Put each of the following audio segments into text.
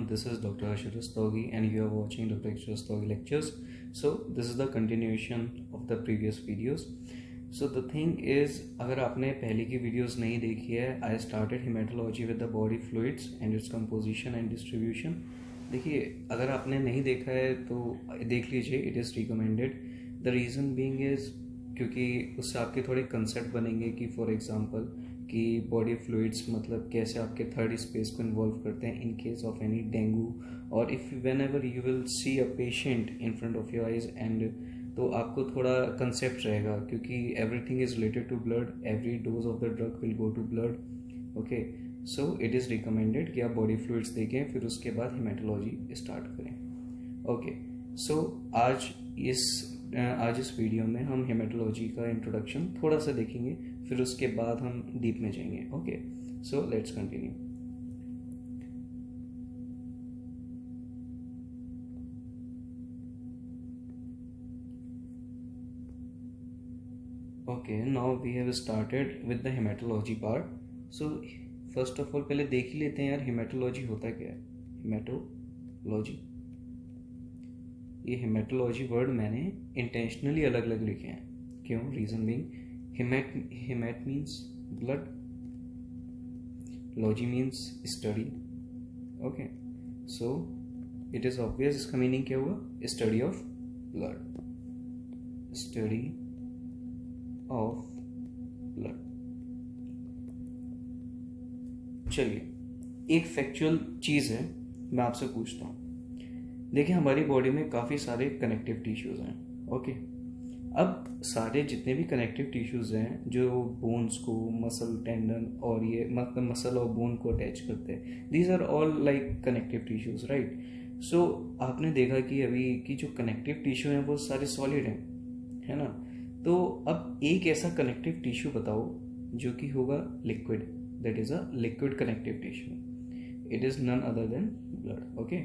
everyone, this is Dr. Ashur Rastogi and you are watching Dr. Ashur Rastogi lectures. So this is the continuation of the previous videos. So the thing is, अगर आपने पहले की videos नहीं देखी है, I started hematology with the body fluids and its composition and distribution. देखिए, अगर आपने नहीं देखा है तो देख लीजिए, it is recommended. The reason being is क्योंकि उससे आपके थोड़े कंसेप्ट बनेंगे कि फॉर एग्जांपल कि बॉडी फ्लूइड्स मतलब कैसे आपके थर्ड स्पेस को इन्वॉल्व करते हैं in case of any dengue, और if whenever you will see a patient in front of your eyes and तो आपको थोड़ा कंसेप्ट रहेगा क्योंकि everything is related to blood, every dose of the drug will go to blood. Okay, so it is recommended कि आप body fluids देखें फिर उसके बाद हेमेटोलॉजी स्टार्ट करें. ओके, सो आज इस वीडियो में हम हेमेटोलॉजी का इंट्रोडक्शन थोड़ा सा देखेंगे, फिर उसके बाद हम डीप में जाएंगे. Okay, so let's continue. Okay, now we have started with the haematology part. So first of all पहले देख ही लेते हैं यार हेमेटोलॉजी होता क्या है. हेमेटोलॉजी, ये हेमेटोलॉजी वर्ड मैंने इंटेंशनली अलग अलग लिखे हैं. क्यों? Reason being, haemat means blood, logy means study. Okay, so it is obvious इसका मीनिंग क्या हुआ? Study of blood, study of blood. चलिए, एक फैक्चुअल चीज है, मैं आपसे पूछता हूँ. देखिए, हमारी बॉडी में काफ़ी सारे कनेक्टिव टिश्यूज़ हैं. ओके, अब सारे जितने भी कनेक्टिव टिश्यूज़ हैं जो बोन्स को, मसल, टेंडन और ये मतलब मसल और बोन को अटैच करते हैं, these are all like connective tissues, right. So आपने देखा कि अभी की जो कनेक्टिव टिश्यू हैं वो सारे सॉलिड हैं, है ना. तो अब एक ऐसा कनेक्टिव टिश्यू बताओ जो कि होगा liquid, that is a liquid connective tissue. It is none other than blood. Okay,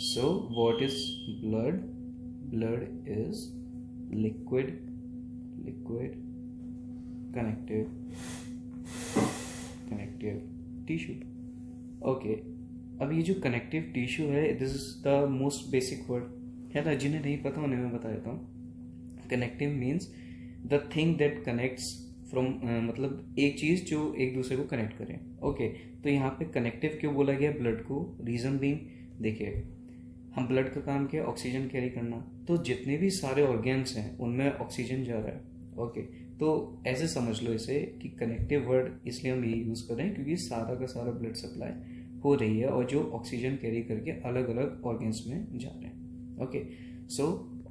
so what is blood? Blood is liquid connective tissue. Okay, अब ये जो कनेक्टिव टिश्यू है, this is the most basic word है ना. जिन्हें नहीं पता उन्हें मैं बता देता हूँ. Connective means the thing that connects from, मतलब एक चीज जो एक दूसरे को कनेक्ट करे. ओके, तो यहाँ पे कनेक्टिव क्यों बोला गया ब्लड को? रीजन बीइंग, देखिए हम ब्लड का काम किया ऑक्सीजन कैरी करना, तो जितने भी सारे ऑर्गेन्स हैं उनमें ऑक्सीजन जा रहा है. ओके, तो ऐसे समझ लो इसे कि कनेक्टिव वर्ड इसलिए हम ये यूज कर रहे हैं क्योंकि सारा का सारा ब्लड सप्लाई हो रही है और जो ऑक्सीजन कैरी करके अलग अलग ऑर्गेन्स में जा रहे हैं. ओके, सो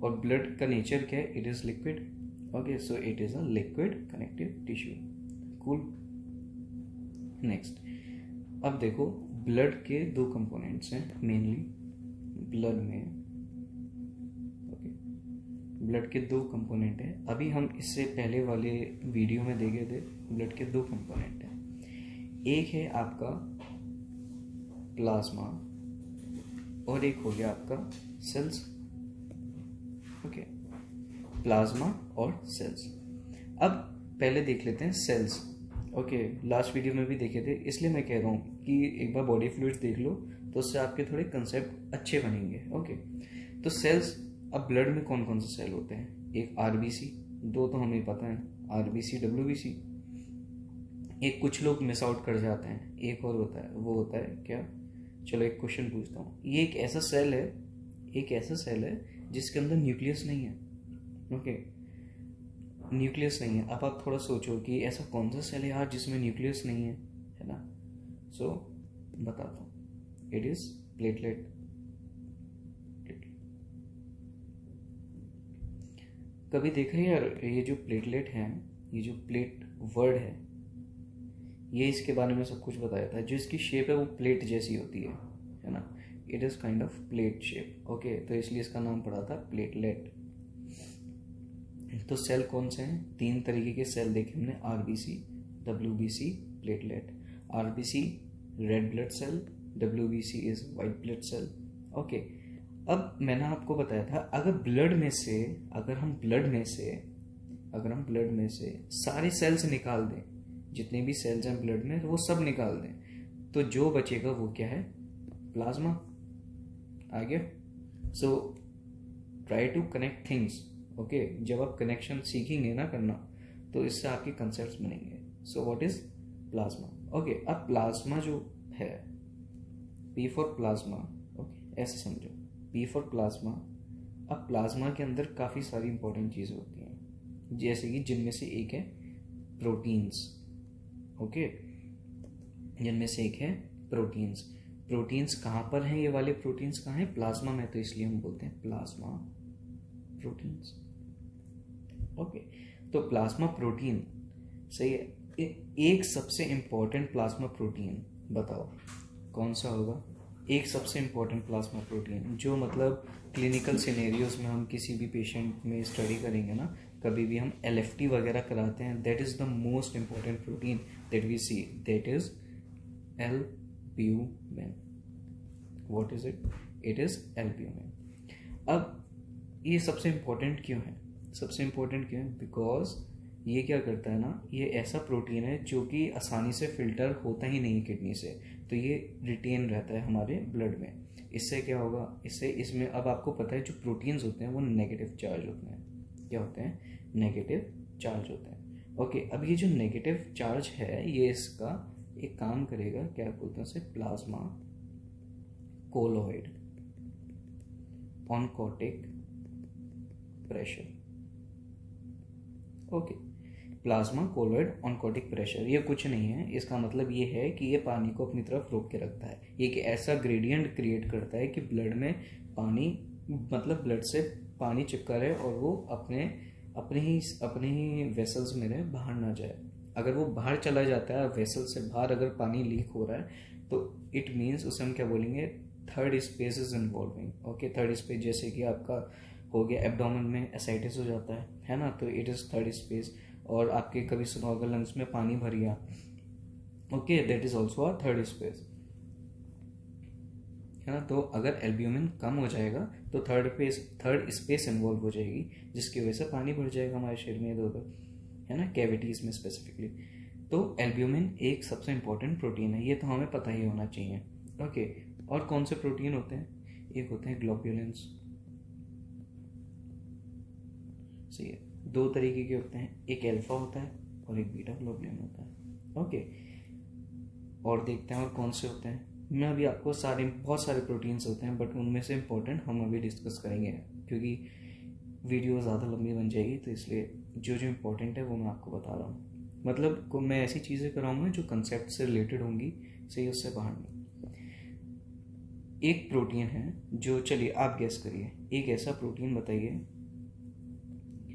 और ब्लड का नेचर क्या है? It is liquid. Okay, so it is a liquid connective tissue. Cool. Next, अब देखो ब्लड के दो कंपोनेंट्स हैं मेनली ब्लड में. ओके, ब्लड के दो कंपोनेंट हैं. अभी हम इससे पहले वाले वीडियो में देखे थे ब्लड के दो कंपोनेंट हैं. एक है आपका प्लाज्मा और एक हो गया आपका सेल्स. ओके, प्लाज्मा और सेल्स. अब पहले देख लेते हैं सेल्स. ओके, लास्ट वीडियो में भी देखे थे, इसलिए मैं कह रहा हूँ कि एक बार बॉडी फ्लूइड्स देख लो तो उससे आपके थोड़े कंसेप्ट अच्छे बनेंगे. ओके, तो सेल्स, अब ब्लड में कौन कौन से सेल होते हैं? एक आरबीसी, दो तो हमें पता है, आरबीसी, डब्ल्यूबीसी. एक कुछ लोग मिस आउट कर जाते हैं, एक और होता है, वो होता है क्या? चलो एक क्वेश्चन पूछता हूँ. ये एक ऐसा सेल है जिसके अंदर न्यूक्लियस नहीं है. ओके, न्यूक्लियस नहीं है. अब आप थोड़ा सोचो कि ऐसा कौन सा सेल है यार जिसमें न्यूक्लियस नहीं है ना. सो बताता हूँ, इट इज प्लेटलेट. कभी देखा है यार ये जो प्लेटलेट है, ये जो प्लेट वर्ड है, ये इसके बारे में सब कुछ बताया था. जो इसकी शेप है वो प्लेट जैसी होती है ना. It is kind of plate shape. Okay, तो इसलिए इसका नाम पड़ा था प्लेटलेट. तो सेल कौन से हैं? तीन तरीके के सेल देखे हमने, RBC, WBC, platelet. RBC red blood cell, WBC is white blood cell. Okay, अब मैंने आपको बताया था अगर हम ब्लड में से सारे सेल्स निकाल दें, जितने भी सेल्स हैं ब्लड में वो सब निकाल दें, तो जो बचेगा वो क्या है? प्लाज्मा. आ गया? So try to connect things, okay. जब आप कनेक्शन सीखेंगे ना करना, तो इससे आपके कंसेप्ट बनेंगे। So what is plasma? Okay, अब प्लाज्मा जो है, पी फॉर प्लाज्मा, ओके, ऐसे समझो, पी फॉर प्लाज्मा। अब प्लाज्मा के अंदर काफ़ी सारी इंपॉर्टेंट चीज़ें होती हैं, जैसे कि जिनमें से एक है प्रोटीन्स, ओके, जिनमें से एक है प्रोटीन्स। प्रोटीन्स कहाँ पर हैं? ये वाले प्रोटीन्स कहाँ हैं? प्लाज्मा में, तो इसलिए हम बोलते हैं प्लाज्मा प्रोटीन्स, ओके। तो प्लाज्मा प्रोटीन सही है। एक सबसे इंपॉर्टेंट प्लाज्मा प्रोटीन बताओ कौन सा होगा? एक सबसे इंपॉर्टेंट प्लाज्मा प्रोटीन जो मतलब क्लिनिकल सिनेरियोज में हम किसी भी पेशेंट में स्टडी करेंगे ना, कभी भी हम LFT वगैरह कराते हैं, that is the most important protein that we see, that is albumin. What is it? It is albumin. अब ये सबसे इंपॉर्टेंट क्यों है? सबसे इंपॉर्टेंट क्यों है? बिकॉज ये क्या करता है ना, ये ऐसा प्रोटीन है जो कि आसानी से फिल्टर होता ही नहीं किडनी से, तो ये रिटेन रहता है हमारे ब्लड में। इससे क्या होगा? इससे इसमें अब आपको पता है जो प्रोटीन्स होते हैं वो नेगेटिव चार्ज होते हैं। क्या होते हैं? नेगेटिव चार्ज होते हैं, ओके। अब ये जो नेगेटिव चार्ज है, ये इसका एक काम करेगा, क्या बोलते हैं उसे? Plasma colloid oncotic pressure, okay. Plasma colloid oncotic pressure, ये कुछ नहीं है, इसका मतलब ये है कि ये पानी को अपनी तरफ रोक के रखता है। ये एक ऐसा ग्रेडियंट क्रिएट करता है कि ब्लड में पानी, मतलब ब्लड से पानी चिपका रहे और वो अपने ही वेसल्स में रहे, बाहर ना जाए। अगर वो बाहर चला जाता है, वेसल से बाहर अगर पानी लीक हो रहा है, तो इट मीन्स उसे हम क्या बोलेंगे? Third space is involving, okay. Third space जैसे कि आपका हो गया एब्डोमेन में एसाइटिस हो जाता है ना, तो इट इज थर्ड स्पेस। और आपके कभी सुना होगा लंग्स में पानी भर गया, okay, that is also a third space, है ना। तो अगर एल्ब्यूमिन कम हो जाएगा तो थर्ड स्पेस इन्वॉल्व हो जाएगी, जिसकी वजह से पानी भर जाएगा हमारे शरीर में इधर उधर, है ना, कैविटीज में स्पेसिफिकली। तो एल्ब्यूमिन एक सबसे इंपॉर्टेंट प्रोटीन है, ये तो हमें पता ही होना चाहिए, ओके। और कौन से प्रोटीन होते हैं? एक होते हैं ग्लोब्यूलिन्स, सही है। दो तरीके के होते हैं, एक अल्फा होता है और एक बीटा ग्लोबुलिन होता है, ओके। और देखते हैं और कौन से होते हैं। मैं अभी आपको बहुत सारे प्रोटीन्स होते हैं, बट उनमें से इम्पोर्टेंट हम अभी डिस्कस करेंगे, क्योंकि वीडियो ज़्यादा लंबी बन जाएगी, तो इसलिए जो जो इम्पोर्टेंट है वो मैं आपको बता रहा हूँ। मतलब मैं ऐसी चीज़ें कराऊंगा जो कंसेप्ट से रिलेटेड होंगी, सही, उससे बाहर नहीं। एक प्रोटीन है जो, चलिए आप गेस करिए, एक ऐसा प्रोटीन बताइए,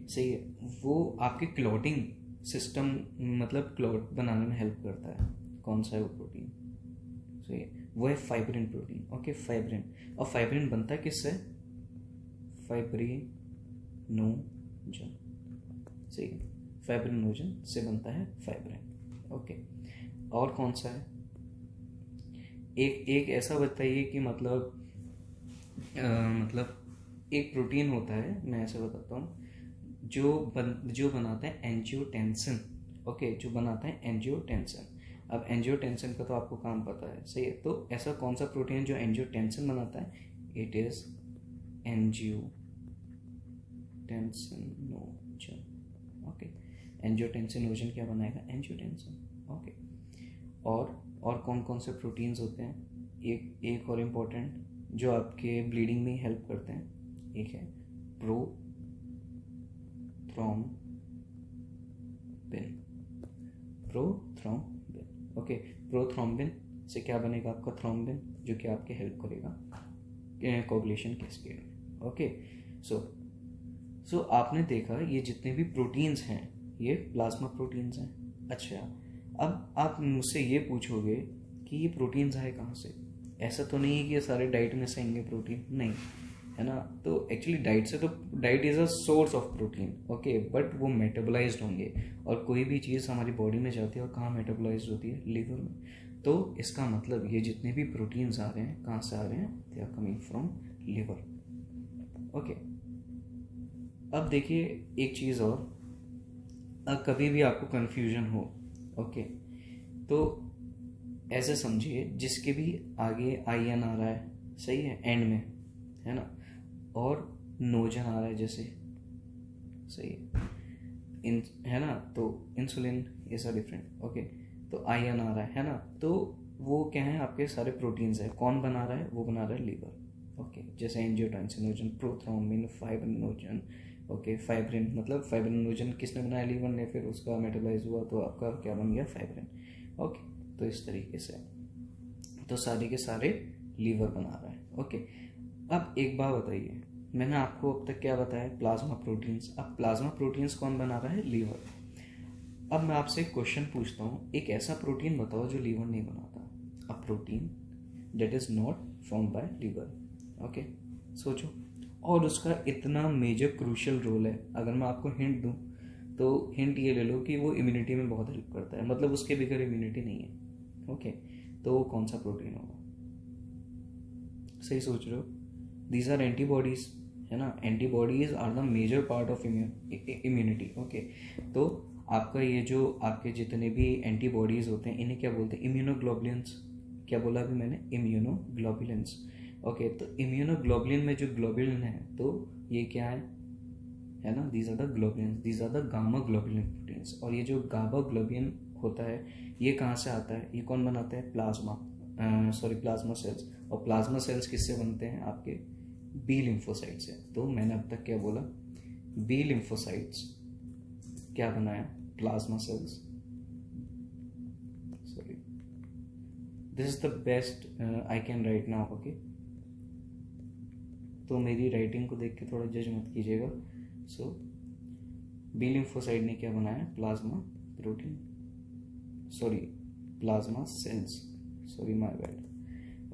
सही है, वो आपके क्लॉटिंग सिस्टम, मतलब क्लॉट बनाने में हेल्प करता है। कौन सा है वो प्रोटीन? सही है, वो है फाइब्रिन प्रोटीन, ओके, फाइब्रिन। और फाइब्रिन बनता है किससे? फाइब्रिनोजन, सही है, फाइब्रिनोजन से बनता है फाइब्रिन, ओके। और कौन सा है? एक ऐसा बताइए कि मतलब एक प्रोटीन होता है, मैं ऐसे बताता हूँ, जो बनाता है एंजियोटेंसिन, ओके, जो बनाता है एंजियोटेंसिन। अब एंजियोटेंसिन का तो आपको काम पता है, सही है। तो ऐसा कौन सा प्रोटीन जो एंजियोटेंसिन बनाता है? It is angiotensinogen, okay. Angiotensinogen क्या बनाएगा? Angiotensin, okay. और कौन कौन से प्रोटीन्स होते हैं? एक और इम्पोर्टेंट जो आपके ब्लीडिंग में हेल्प करते हैं, एक है प्रोथ्रोम्बिन, ओके। प्रोथ्रोम्बिन से क्या बनेगा? आपका थ्रोम्बिन, जो कि आपके हेल्प करेगा कोगुलेशन कैस्केड में, ओके। सो आपने देखा ये जितने भी प्रोटीन्स हैं ये प्लाज्मा प्रोटीन्स हैं। अच्छा, अब आप मुझसे ये पूछोगे कि ये प्रोटीन्स आए कहाँ से? ऐसा तो नहीं है कि ये सारे डाइट में से आएंगे प्रोटीन, नहीं, है ना। तो actually diet is a source of protein, okay, but वो मेटाबोलाइज्ड होंगे। और कोई भी चीज़ हमारी बॉडी में जाती है और कहाँ मेटाबोलाइज्ड होती है? लिवर में। तो इसका मतलब ये जितने भी प्रोटीन्स आ रहे हैं कहाँ से आ रहे हैं? They are coming from liver, okay. अब देखिए एक चीज़ और, कभी भी आपको कन्फ्यूजन हो, ओके, तो ऐसे समझिए जिसके भी आगे IN आ रहा है, सही है, एंड में, है ना, और नोजन आ रहा है जैसे, सही है, है ना, तो इंसुलिन ऐसा डिफरेंट, ओके। तो आयन आ रहा है ना, तो वो क्या है, आपके सारे प्रोटीन्स है। कौन बना रहा है, वो बना रहा है लीवर, ओके। जैसे angiotensinogen, prothrombin, fibrinogen, okay. Fibrin मतलब फाइब्रिनोजन किसने बनाया, लीवर ने, फिर उसका मेटाबोलाइज हुआ तो आपका क्या बन गया, फाइब्रिन, ओके। तो इस तरीके से तो सारे के सारे लीवर बना रहा है, ओके। अब एक बात बताइए, मैंने आपको अब तक क्या बताया, प्लाज्मा प्रोटीन्स। अब प्लाज्मा प्रोटीन्स कौन बना रहा है, लीवर। अब मैं आपसे एक क्वेश्चन पूछता हूँ, एक ऐसा प्रोटीन बताओ जो लीवर नहीं बनाता। A protein that is not form by liver, okay. सोचो, और उसका इतना मेजर क्रूशियल रोल है। अगर मैं आपको हिंट दूँ तो हिंट ये ले लो कि वो इम्यूनिटी में बहुत हेल्प करता है, मतलब उसके बगैर इम्यूनिटी नहीं है, ओके। तो वो कौन सा प्रोटीन होगा, सही सोच रहे हो, दीज आर एंटीबॉडीज, है ना। Antibodies are the major part of immunity, okay. तो आपका ये जो आपके जितने भी एंटीबॉडीज होते हैं, इन्हें क्या बोलते हैं, इम्यूनोग्लोबुलिन्स। क्या बोला अभी मैंने, इम्यूनोग्लोबुलिन्स, ओके। तो इम्यूनोग्लोबुलिन में जो ग्लोबुलिन है, तो ये क्या है ना, these are the globulins, these are the gamma globulin proteins. और ये जो गामा ग्लोबुलिन होता है, ये कहाँ से आता है, ये कौन बनाता है, प्लाज्मा सेल्स। और प्लाज्मा सेल्स किससे बनते हैं, आपके बी लिम्फोसाइट से। तो मैंने अब तक क्या बोला, बी लिम्फोसाइट्स क्या बनाया, plasma cells, sorry, this is the best I can write now, okay. तो मेरी राइटिंग को देख के थोड़ा जज मत कीजिएगा। सो बी लिम्फोसाइट ने क्या बनाया, plasma protein, sorry plasma cells, sorry my bad,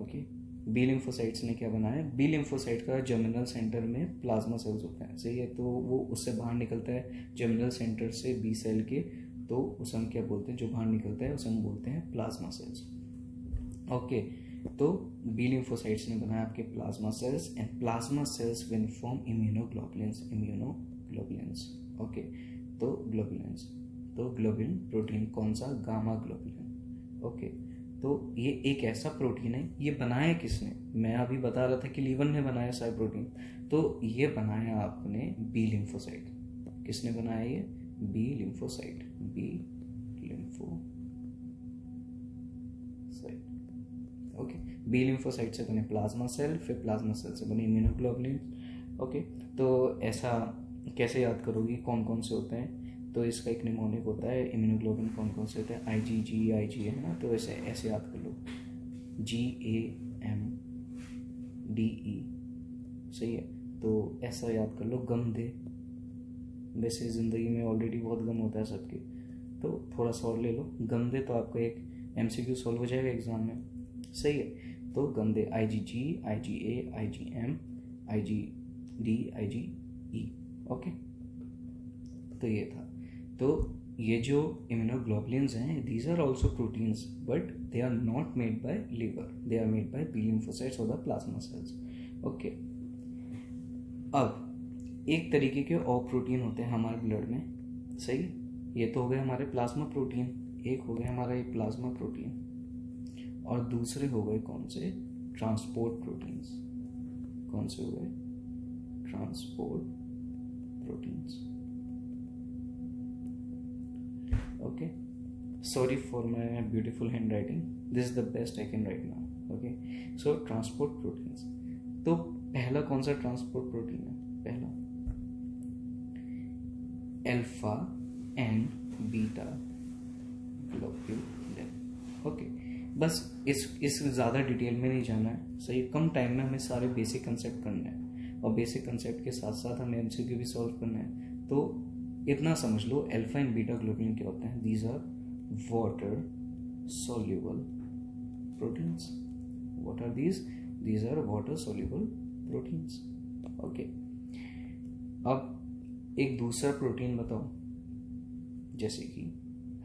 okay. B lymphocytes ने क्या बनाया, बी लिम्फोसाइट का जर्मिनल सेंटर में प्लाज्मा सेल्स होते हैं, सही है। तो वो उससे बाहर निकलता है जर्मिनल सेंटर से बी सेल के, तो उसे हम क्या बोलते हैं, जो बाहर निकलता है उसे हम बोलते हैं प्लाज्मा सेल्स, ओके। तो बी लिम्फोसाइट्स ने बनाया आपके plasma cells, and plasma cells will form immunoglobulins, okay. तो ग्लोबुलिन्स, तो ग्लोबुलिन प्रोटीन कौन सा, गामा ग्लोबुलिन, ओके। तो ये एक ऐसा प्रोटीन है, ये बनाया किसने, मैं अभी बता रहा था कि लीवर ने बनाया सारे प्रोटीन, तो ये बनाया आपने बी लिम्फोसाइट। किसने बनाया ये, B lymphocyte, okay. B lymphocyte से बने प्लाज्मा सेल, फिर प्लाज्मा सेल से बने इम्यूनोग्लोबुलिन, ओके। तो ऐसा कैसे याद करोगी, कौन कौन से होते हैं, तो इसका एक निमोनिक होता है, इम्यूनोग्लोबुलिन कौन कौन से होते हैं, IgG है ना, तो ऐसे याद कर लो, GAMDE, सही है। तो ऐसा याद कर लो, गम दे, वैसे ज़िंदगी में ऑलरेडी बहुत गम होता है सबके, तो थोड़ा सा और ले लो, गम दे, तो आपका एक MCQ सॉल्व हो जाएगा एग्जाम में, सही है। तो गम दे, IgG, IgA, IgM, IgD, IgE, okay. तो ये था, तो ये जो इम्यूनोग्लोबुलिन्स हैं, these are also proteins, but they are not made by liver, they are made by B lymphocytes और द प्लाज्मा सेल्स, ओके। अब एक तरीके के और प्रोटीन होते हैं हमारे ब्लड में, सही। ये तो हो गए हमारे प्लाज्मा प्रोटीन, एक हो गया हमारा ये प्लाज्मा प्रोटीन, और दूसरे हो गए कौन से, ट्रांसपोर्ट प्रोटीन्स। कौन से हो गए, transport proteins, okay. Sorry for my beautiful handwriting, this is the best I can write now, okay. So transport proteins, तो पहला कौन सा ट्रांसपोर्ट प्रोटीन है, पहला alpha and beta globulin, okay. बस इस ज़्यादा डिटेल में नहीं जाना है, सही। कम टाइम में हमें सारे बेसिक कंसेप्ट करने हैं, और बेसिक कंसेप्ट के साथ साथ हमें MCQ भी सॉल्व करना है। तो इतना समझ लो, अल्फा एंड बीटा ग्लोबुलिन क्या होते हैं, these are water soluble proteins. What are these are water soluble proteins, okay. अब एक दूसरा प्रोटीन बताओ, जैसे कि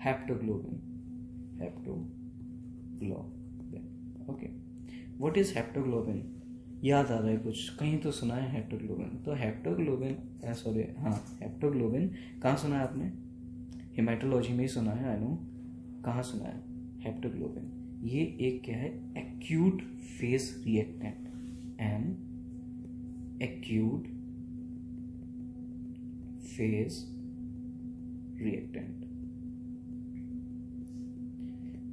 haptoglobin, okay. What is haptoglobin, याद आ रहा है कुछ, कहीं तो सुना है हेप्टोग्लोबिन। तो हेप्टोग्लोबिन कहाँ सुना है आपने, हेमाटोलॉजी में ही सुना है, आई नो। कहाँ सुना है हेप्टोग्लोबिन, ये एक क्या है, acute phase reactant, an acute phase reactant.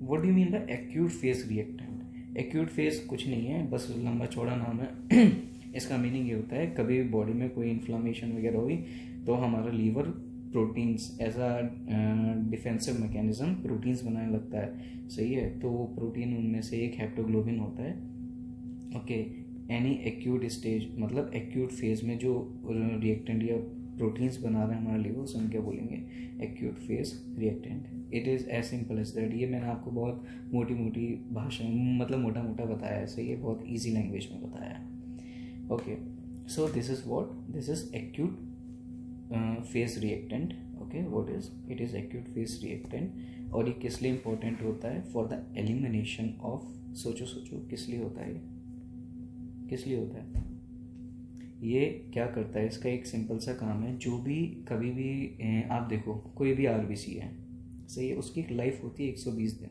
What do you mean by acute phase reactant? Acute phase कुछ नहीं है, बस लंबा चौड़ा नाम है. इसका मीनिंग ये होता है कभी भी बॉडी में कोई इन्फ्लामेशन वगैरह हुई तो हमारा liver proteins as a defensive mechanism proteins बनाने लगता है. सही है. तो वो प्रोटीन उनमें से एक हेप्टोग्लोबिन होता है. ओके. एनी एक्यूट स्टेज मतलब एक्यूट फेज में जो रिएक्टेंट या प्रोटीन्स बना रहे हैं हमारा लीवर उसे हम क्या बोलेंगे? Acute phase reactant. It is as simple as that. ये मैंने आपको बहुत मोटी मोटी भाषा मतलब मोटा मोटा बताया है. सही है. बहुत ईजी लैंग्वेज में बताया है. Okay. So this is what? This is acute phase reactant. Okay. What is it? Is acute phase reactant. और ये किस लिए इंपॉर्टेंट होता है? For the elimination of. सोचो किस लिए होता है? किस लिए होता है ये? क्या करता है? इसका एक सिंपल सा काम है. जो भी कभी भी आप देखो कोई भी आरबीसी है. सही है. उसकी एक लाइफ होती है 120 दिन.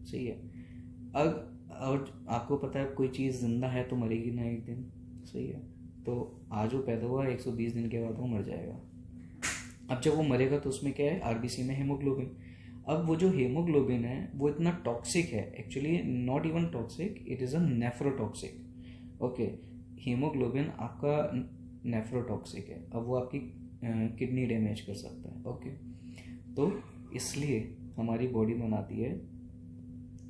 सही है. अब और आपको पता है कोई चीज़ जिंदा है तो मरेगी ना एक दिन. सही है. तो आज वो पैदा हुआ 120 दिन के बाद वो मर जाएगा. अब जब वो मरेगा तो उसमें क्या है? आरबीसी में हेमोग्लोबिन. अब वो जो हेमोग्लोबिन है वो इतना टॉक्सिक है. Actually not even toxic, it is a nephrotoxic. Okay. Haemoglobin आपका नेफ्रोटॉक्सिक है. अब वो आपकी किडनी डैमेज कर सकता है. ओके. तो इसलिए हमारी बॉडी बनाती है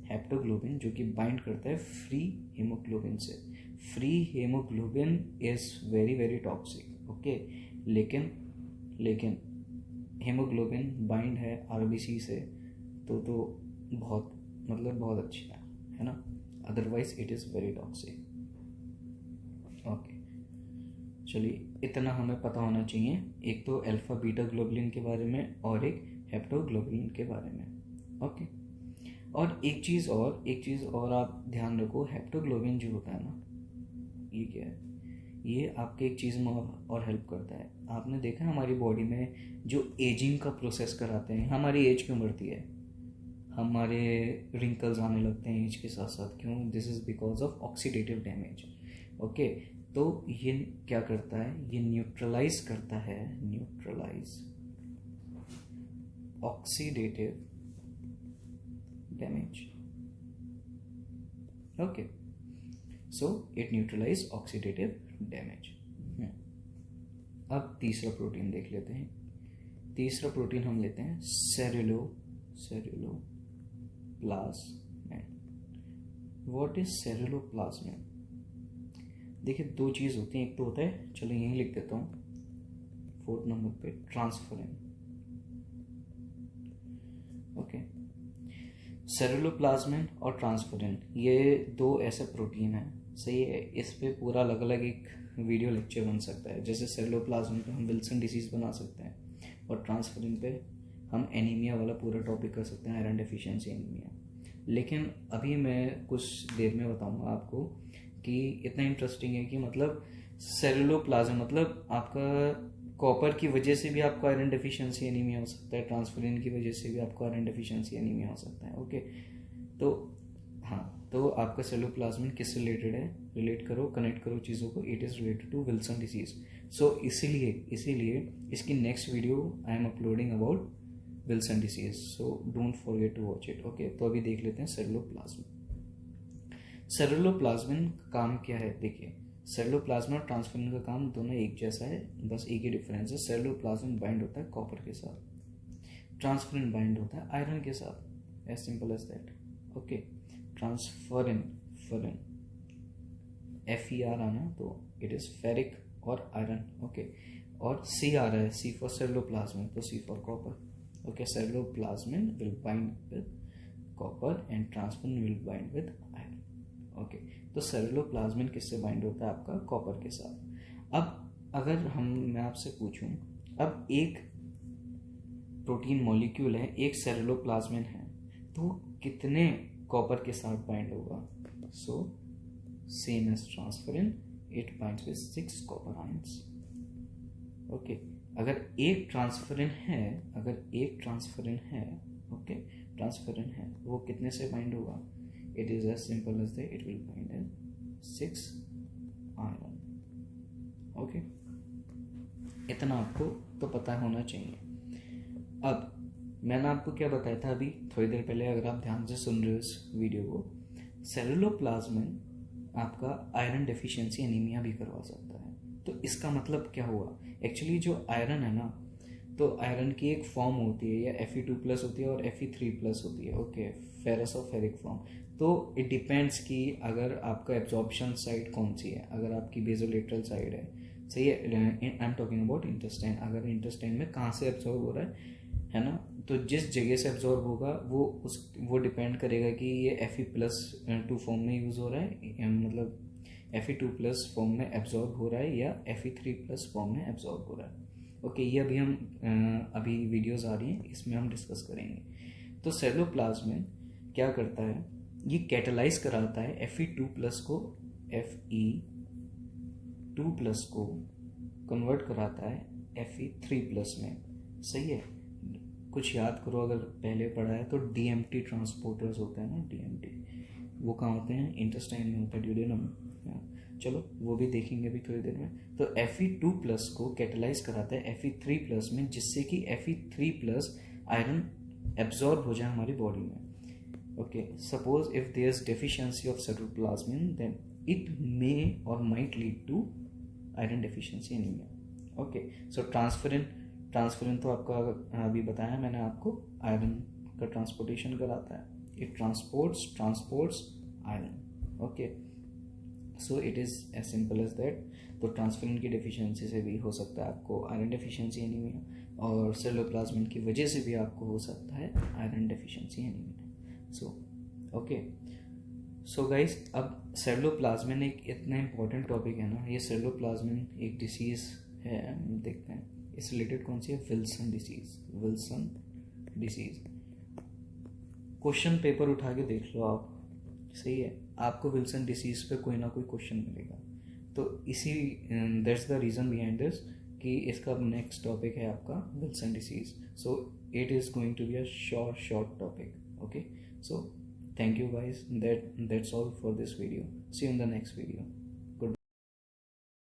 हेप्टोग्लोबिन जो कि बाइंड करता है फ्री हीमोग्लोबिन से. Free haemoglobin is very very toxic. Okay. लेकिन हीमोग्लोबिन बाइंड है आरबीसी से तो बहुत मतलब बहुत अच्छा है ना. Otherwise it is very toxic. Okay. चलिए इतना हमें पता होना चाहिए. एक तो अल्फा बीटा ग्लोबुलिन के बारे में और एक हेप्टोग्लोबुलिन के बारे में. ओके. और एक चीज़ और आप ध्यान रखो. हेप्टोग्लोबिन जो होता है ना ये क्या है? ये आपके एक चीज़ में और हेल्प करता है. आपने देखा हमारी बॉडी में जो एजिंग का प्रोसेस कराते हैं. हमारी एज क्यों बढ़ती है? हमारे रिंकल्स आने लगते हैं एज के साथ साथ. क्यों? This is because of oxidative damage. Okay. तो ये क्या करता है? ये न्यूट्रलाइज करता है. Neutralise oxidative damage. Okay. So it neutralise oxidative damage. अब तीसरा प्रोटीन देख लेते हैं. तीसरा प्रोटीन हम लेते हैं सेरुलोप्लाज्मिन. What is ceruloplasmin? देखिए दो चीज़ होती हैं. एक तो होता है, चलो यहीं लिख देता हूँ 4th नंबर पे, ट्रांसफरिन. ओके. सेरुलोप्लाज्मिन और ट्रांसफरिन ये दो ऐसे प्रोटीन हैं. सही है. इस पे पूरा अलग अलग एक वीडियो लेक्चर बन सकता है. जैसे सेरुलोप्लाज्मिन पे हम विल्सन डिसीज बना सकते हैं और ट्रांसफरिन पे हम एनीमिया वाला पूरा टॉपिक कर सकते हैं, आयरन डेफिशिएंसी एनीमिया. लेकिन अभी मैं कुछ देर में बताऊंगा आपको कि इतना इंटरेस्टिंग है कि मतलब सेरुलोप्लाज्म मतलब आपका कॉपर की वजह से भी आपको आयरन डेफिशिएंसी एनीमिया हो सकता है. ट्रांसफरिन की वजह से भी आपको आयरन डेफिशिएंसी एनीमिया हो सकता है. ओके. तो हाँ, तो आपका सेरुलोप्लाज्मिन किससे रिलेटेड है? रिलेट करो, कनेक्ट करो चीज़ों को. It is related to Wilson disease. So इसीलिए इसकी next video I am uploading about Wilson disease. So don't forget to watch it. Okay. तो अभी देख लेते हैं सेरुलोप्लाज्मिन. सेरुलोप्लाज्मिन का काम क्या है? देखिए सेरुलोप्लाज्मिन और ट्रांसफरिन का काम दोनों एक जैसा है. बस एक ही डिफरेंस है. सेरुलोप्लाज्मिन बाइंड होता है कॉपर के साथ. ट्रांसफरिन बाइंड होता है आयरन के साथ. As simple as that. Okay. Transferrin FER आना तो इट इज फेरिक और आयरन. ओके. और C आ रहा है, C फॉर सेरुलोप्लाज्मिन तो C for copper. Okay. Ceruloplasmin will bind with copper and transferrin will bind with iron. Okay. तो ceruloplasmin किससे बाइंड होता है? आपका कॉपर के साथ. अब अगर मैं आपसे पूछूं, अब एक प्रोटीन मॉलिक्यूल है, एक सेरुलोप्लाज्मिन है, तो कितने कॉपर के साथ बाइंड होगा? So same as transferrin, it binds with 6 copper ions. Okay. अगर एक ट्रांसफरिन है, ओके, ट्रांसफरिन है, वो कितने से बाइंड होगा? It is as simple as that. It will bind as 6 iron. इतना आपको तो पता होना चाहिए। अब मैंने आपको क्या बताया था अभी थोड़ी देर पहले, अगर आप ध्यान से सुन रहे हो इस वीडियो को, सेलुलोप्लाज्मिन आपका आयरन डेफिशिएंसी एनीमिया भी करवा सकता है। तो इसका मतलब क्या हुआ, एक्चुअली जो आयरन है ना, तो आयरन की एक फॉर्म होती है, या Fe2+ होती है और Fe3+ होती है, ओके, फेरस और फेरिक फॉर्म। तो इट डिपेंड्स कि अगर आपका एब्जॉर्प्शन साइड कौन सी है, अगर आपकी बेसोलेटरल साइड है, सही है, I am talking about intestine, अगर इंटेस्टाइन में कहाँ से एब्जॉर्ब हो रहा है ना, तो जिस जगह से एब्जॉर्ब होगा वो डिपेंड करेगा कि ये Fe+2 फॉर्म में यूज़ हो रहा है, मतलब Fe2+ फॉर्म में एब्जॉर्ब हो रहा है, या Fe3+ फॉर्म में एब्जॉर्ब हो रहा है। ओके, ये अभी हम अभी वीडियोस आ रही हैं, इसमें हम डिस्कस करेंगे। तो सेलुलोप्लाज्मिन क्या करता है, ये कैटेलाइज कराता है Fe2+ को Fe2+ को कन्वर्ट कराता है Fe3+ में, सही है। कुछ याद करो, अगर पहले पढ़ा है तो DMT ट्रांसपोर्टर्स होते हैं ना, DMT, वो कहाँ होते हैं, इंटेस्टाइन में होता है, ड्यूडेनम में। चलो वो भी देखेंगे अभी थोड़ी देर में। तो Fe2+ को कैटेलाइज कराता है Fe3+ में, जिससे कि Fe3+ आयरन एब्जॉर्ब हो जाए हमारी बॉडी में। Okay, suppose if there is deficiency of ceruloplasmin, then it may or might lead to iron deficiency anaemia. Okay, so transferrin तो आपका अभी बताया मैंने आपको, आयरन का ट्रांसपोर्टेशन कराता है, it transports iron. Okay, so it is as simple as that. तो ट्रांसफेरिन की डेफिशिएंसी से भी हो सकता है आपको आयरन डेफिशिएंसी एनीमिया, और सेलुलोप्लाज्मिन की वजह से भी आपको हो सकता है iron deficiency anaemia. So guys, अब सेलुलोप्लाज्मिन एक इतना इंपॉर्टेंट टॉपिक है ना, ये सेलुलोप्लाज्मिन एक डिसीज़ है, हम देखते हैं इससे रिलेटेड कौन सी है, विल्सन डिसीज। क्वेश्चन पेपर उठा के देख लो आप, सही है, आपको विल्सन डिसीज पे कोई ना कोई क्वेश्चन मिलेगा। तो इसी that's the reason behind this कि इसका नेक्स्ट टॉपिक है आपका Wilson disease. So it is going to be a short topic. Okay, so thank you guys, that's all for this video. See you in the next video.